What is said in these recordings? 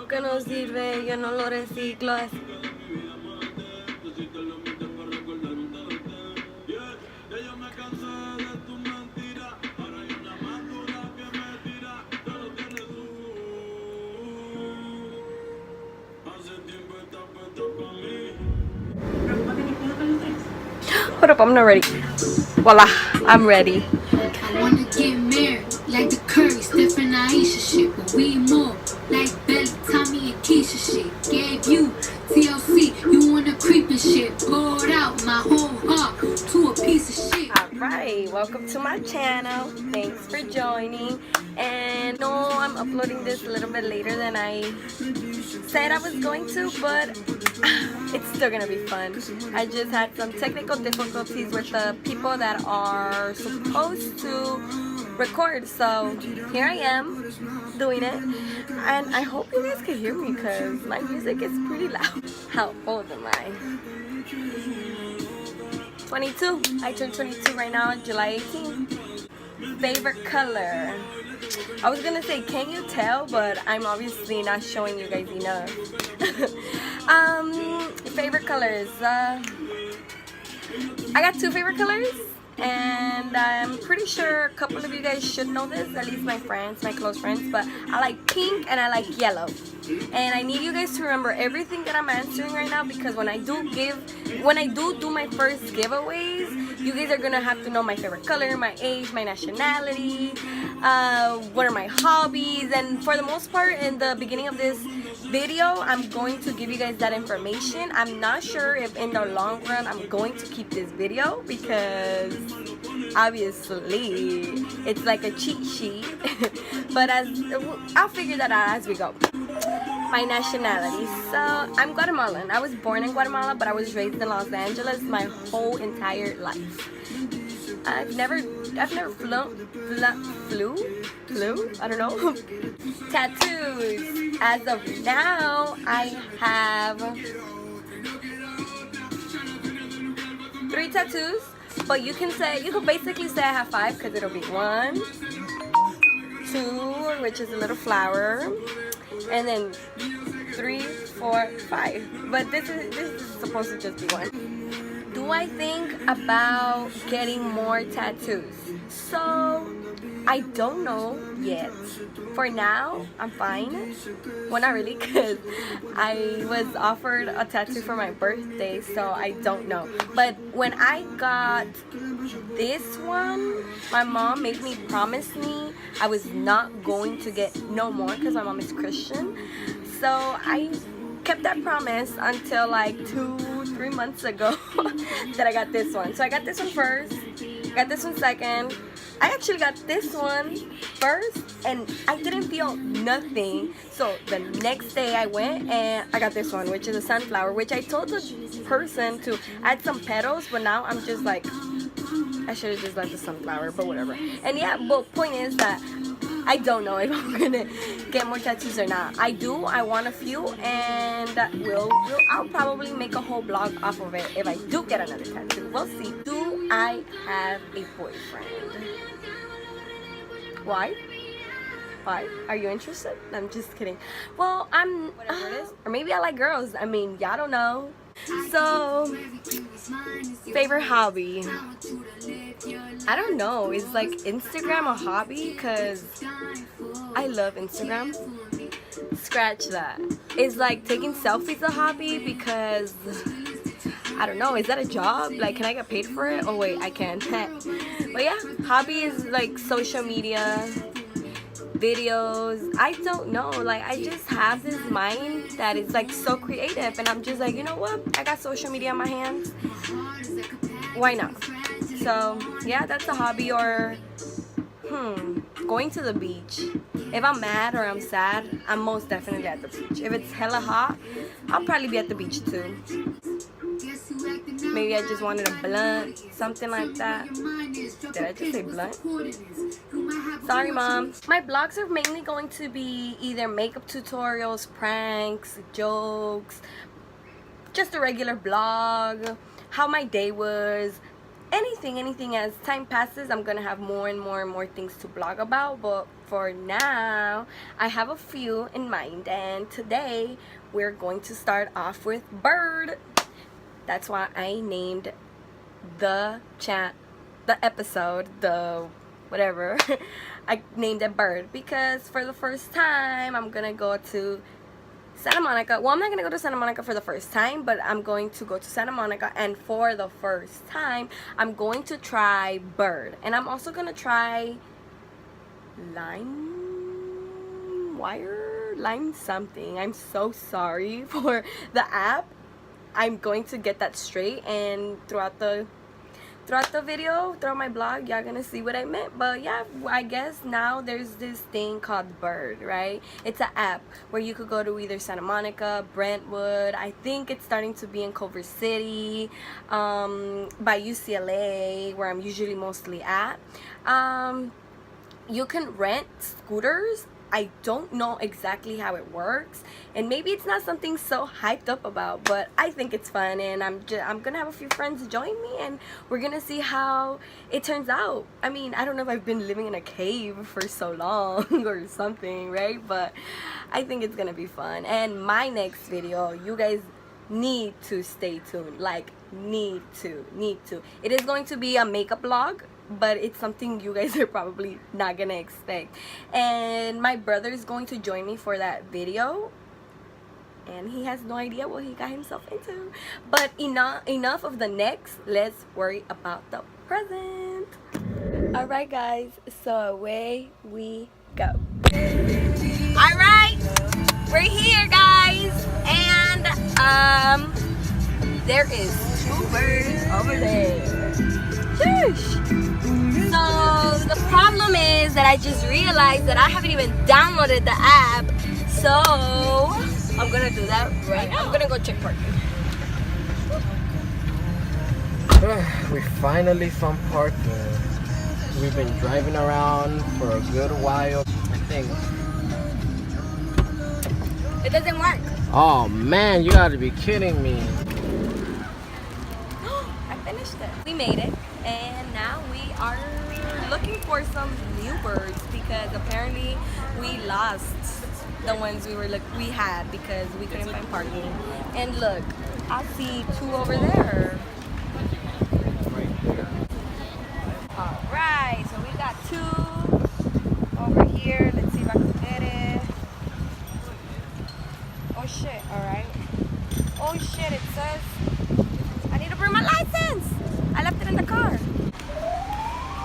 Que no sirve, yo no lo reciclo. Hold up, I'm not ready. Voila, I'm ready. I wanna get married, like the Curry, Steph and Aisha shit, but we more like Belly, Tommy and Keisha shit. Gave you TLC, you wanna creep and shit. Poured out my whole heart to a piece of shit. Alright, welcome to my channel. Thanks for joining. And no, I'm uploading this a little bit later than I said I was going to, but it's still gonna be fun. I just had some technical difficulties with the people that are supposed to record, so here I am doing it, and I hope you guys can hear me because my music is pretty loud. How old am I? 22. I turned 22 right now, July 18th. Favorite color? I was gonna say, can you tell? But I'm obviously not showing you guys enough. Favorite colors. I got two favorite colors, and I'm pretty sure a couple of you guys should know this, at least my friends, my close friends, but I like pink and I like yellow. And I need you guys to remember everything that I'm answering right now, because when I do my first giveaways, you guys are gonna have to know my favorite color, my age, my nationality, what are my hobbies, and for the most part in the beginning of this video I'm going to give you guys that information. I'm not sure if in the long run I'm going to keep this video, because obviously it's like a cheat sheet but I'll figure that out as we go. My nationality. So I'm Guatemalan. I was born in Guatemala, but I was raised in Los Angeles my whole entire life. I've never flew, I don't know. Tattoos. As of now, I have 3 tattoos, but you can basically say I have 5, because it'll be 1, 2, which is a little flower, and then 3, 4, 5. But this is supposed to just be 1. Do I think about getting more tattoos? So I don't know yet. For now, I'm fine. Well, not really, because I was offered a tattoo for my birthday, so I don't know. But when I got this one, my mom made me promise me I was not going to get no more, because my mom is Christian. So I kept that promise until like 2-3 months ago that I got this one. So I got this one first, got this one second. I actually got this one first and I didn't feel nothing. So the next day I went and I got this one, which is a sunflower, which I told the person to add some petals, but now I'm just like, I should have just left the sunflower, but whatever. And yeah, but point is that I don't know if I'm gonna get more tattoos or not. I want a few, and I'll probably make a whole blog off of it if I do get another tattoo. We'll see. Do I have a boyfriend? Why? Are you interested? I'm just kidding. Well, whatever it is. Or maybe I like girls. I mean, y'all don't know. So, favorite hobby? I don't know. Is like Instagram a hobby? Because I love Instagram. Scratch that. Is like taking selfies a hobby? Because I don't know. Is that a job? Like, can I get paid for it? Oh wait, I can. But yeah, hobby is like social media, videos. I don't know, like I just have this mind that is like so creative, and I'm just like, you know what, I got social media in my hands, why not? So yeah, that's a hobby. Or going to the beach. If I'm mad or I'm sad, I'm most definitely at the beach. If it's hella hot, I'll probably be at the beach too. Maybe I just wanted a blunt, something like that. Did I just say blunt? Sorry, Mom. My vlogs are mainly going to be either makeup tutorials, pranks, jokes, just a regular vlog, how my day was, anything as time passes. I'm gonna have more and more things to blog about, but for now I have a few in mind, and today we're going to start off with bird. That's why I named the episode, the whatever, I named it bird, because for the first time I'm gonna go to Santa Monica. Well, I'm not gonna go to Santa Monica for the first time, but I'm going to go to Santa Monica, and for the first time I'm going to try bird, and I'm also gonna try lime something. I'm so sorry for the app. I'm going to get that straight, and throughout the video, throughout my blog, y'all gonna see what I meant. But yeah, I guess now there's this thing called bird, right? It's an app where you could go to either Santa Monica, Brentwood. I think it's starting to be in Culver City, by UCLA, where I'm usually mostly at. You can rent scooters. I don't know exactly how it works, and maybe it's not something so hyped up about, but I think it's fun, and I'm gonna have a few friends join me, and we're gonna see how it turns out. I mean, I don't know if I've been living in a cave for so long or something, right? But I think it's gonna be fun. And my next video, you guys need to stay tuned. Like, need to. It is going to be a makeup vlog, but it's something you guys are probably not gonna expect, and my brother is going to join me for that video, and he has no idea what he got himself into. But enough of the next, let's worry about the present. All right guys, so away we go. All right, we're here guys, and there is 2 birds over there. Shush. So the problem is that I just realized that I haven't even downloaded the app, so I'm gonna do that right now. I'm gonna go check parking. We finally found parking. We've been driving around for a good while. I think It doesn't work. Oh man, you gotta be kidding me. I finished it. We made it, and now we are looking for some new birds, because apparently we lost the ones we had because we couldn't find parking. And look, I see 2 over there. All right, so we got 2 over here. Let's see if I can get it. Oh shit! All right. Oh shit! It says I need to bring my license. I left it in the car.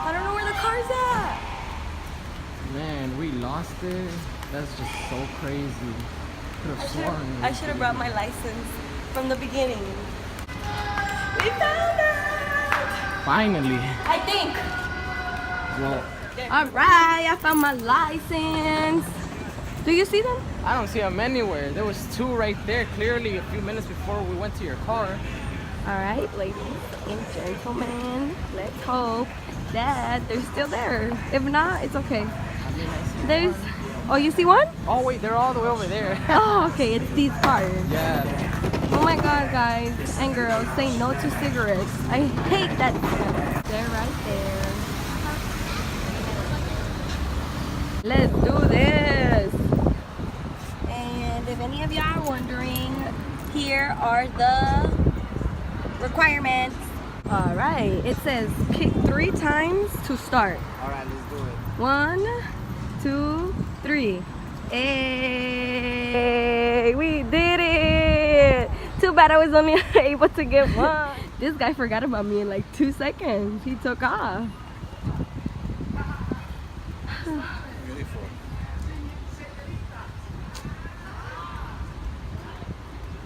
I don't know where the car's at. Man, we lost it. That's just so crazy. Could have sworn. I should have brought my license from the beginning. We found it! Finally. I think. Well, Alright, I found my license. Do you see them? I don't see them anywhere. There was 2 right there, clearly a few minutes before we went to your car. Alright, ladies and gentlemen, let's hope that they're still there. If not, it's okay. I mean, I see There's. one. Oh, you see one? Oh wait, they're all the way over there. Oh, okay, it's these cars. Yeah. Oh my god, guys and girls, say no to cigarettes. I hate that smell. They're right there. Let's do this. And if any of y'all are wondering, here are the requirements. All right, it says kick 3 times to start. All right, let's do it. 1, 2, 3. Hey, we did it! Too bad I was only able to get 1. This guy forgot about me in like 2 seconds. He took off. Beautiful.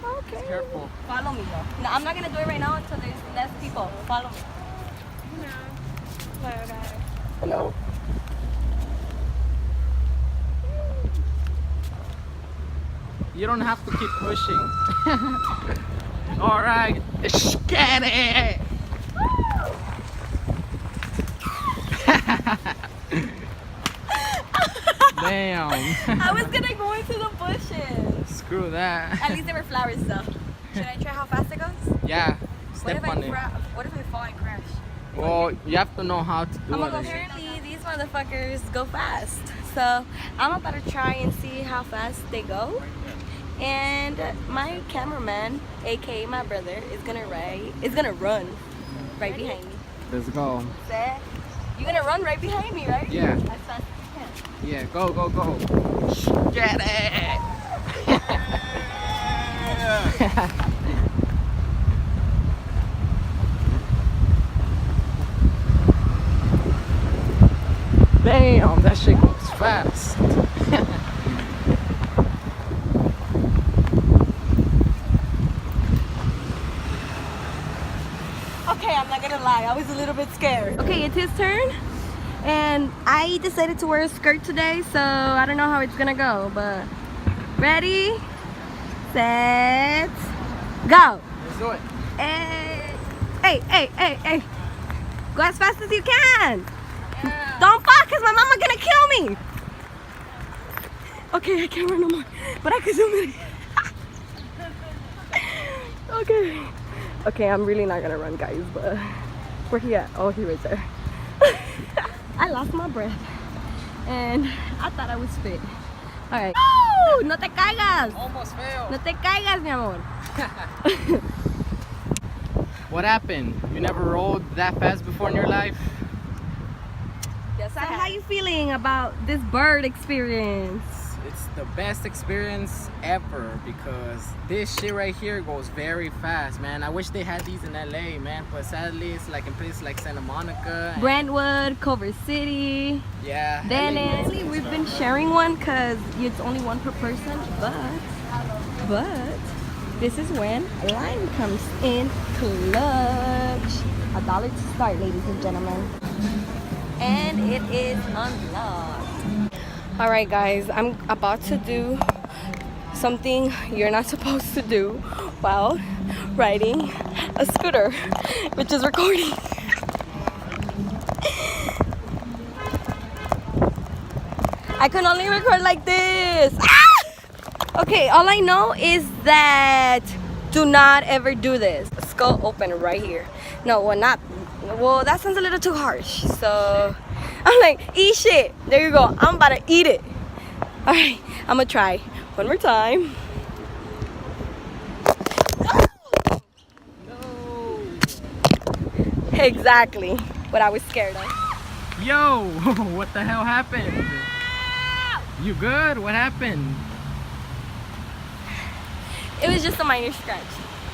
Okay. Careful. Follow me though. No, I'm not gonna do it right now until there's less people. Follow me. Hello. You don't have to keep pushing. All right, get it. Damn. I was gonna go into the bushes. Screw that. At least there were flowers though. Should I try how fast it goes? Yeah. What Step if on it. what if I fall and crash? Well, you have to know how to do it. Apparently, these motherfuckers go fast. So I'm about to try and see how fast they go. And my cameraman, aka my brother, is gonna run right behind me. Let's go. Set. You're gonna run right behind me, right? Yeah. As fast as you Yeah, go, go, go. Get it! Damn, that shit goes fast. Okay, I'm not gonna lie, I was a little bit scared. Okay, it's his turn. And I decided to wear a skirt today, so I don't know how it's gonna go, but ready, set, go. Let's do it. Hey. Go as fast as you can. Yeah. Don't fall, cause my mama gonna kill me. Okay, I can't run no more, but I can zoom in. Okay, I'm really not gonna run, guys, but where he at? Oh, he right there. I lost my breath and I thought I was fit. All right. Oh, no te caigas. Almost failed. No te caigas, mi amor. What happened? You never rode that fast before in your life? Yes, so how you feeling about this bird experience? It's the best experience ever because this shit right here goes very fast, man. I wish they had these in LA, man, but sadly it's like in places like Santa Monica, Brentwood, Culver City. Yeah. Venice. We've been sharing one because it's only one per person, but this is when line comes in clutch. $1 to start, ladies and gentlemen. And it is unlocked. All right, guys, I'm about to do something you're not supposed to do while riding a scooter, which is recording. I can only record like this. Ah! Okay, all I know is that do not ever do this. Skull open right here. No, well, that sounds a little too harsh. So I'm like, eat shit. There you go. I'm about to eat it. All right, I'm gonna try one more time. No. Exactly what I was scared of. Yo, what the hell happened? You good? What happened? It was just a minor scratch.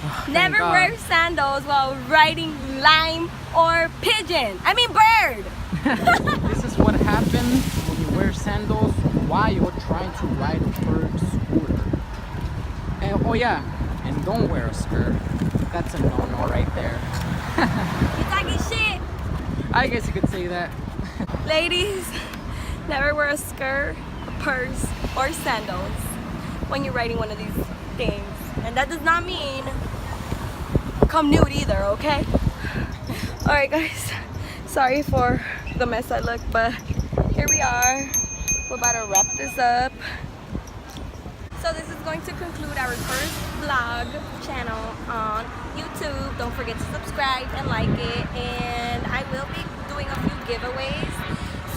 Oh, Never wear sandals while riding lime or pigeon. I mean bird. This is what happens when you wear sandals while you're trying to ride a bird scooter. And oh yeah, and don't wear a skirt. That's a no-no right there. You talking shit. I guess you could say that. Ladies, never wear a skirt, a purse, or sandals when you're riding one of these things. And that does not mean come nude either, okay? Alright guys, sorry for the mess I look, but here we are. We're about to wrap this up. So this is going to conclude our first vlog channel on YouTube. Don't forget to subscribe and like it. And I will be doing a few giveaways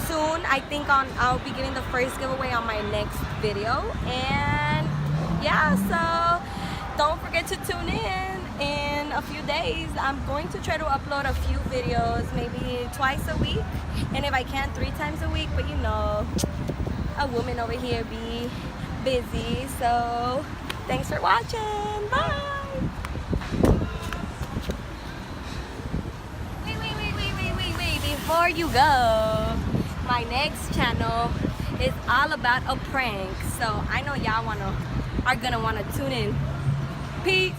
soon. I think I'll be getting the first giveaway on my next video. And yeah, so don't forget to tune in a few days. I'm going to try to upload a few videos, maybe twice a week, and if I can 3 times a week, but you know, a woman over here be busy. So thanks for watching. Bye. Wait, before you go, my next channel is all about a prank, so I know y'all are gonna wanna tune in. Peace.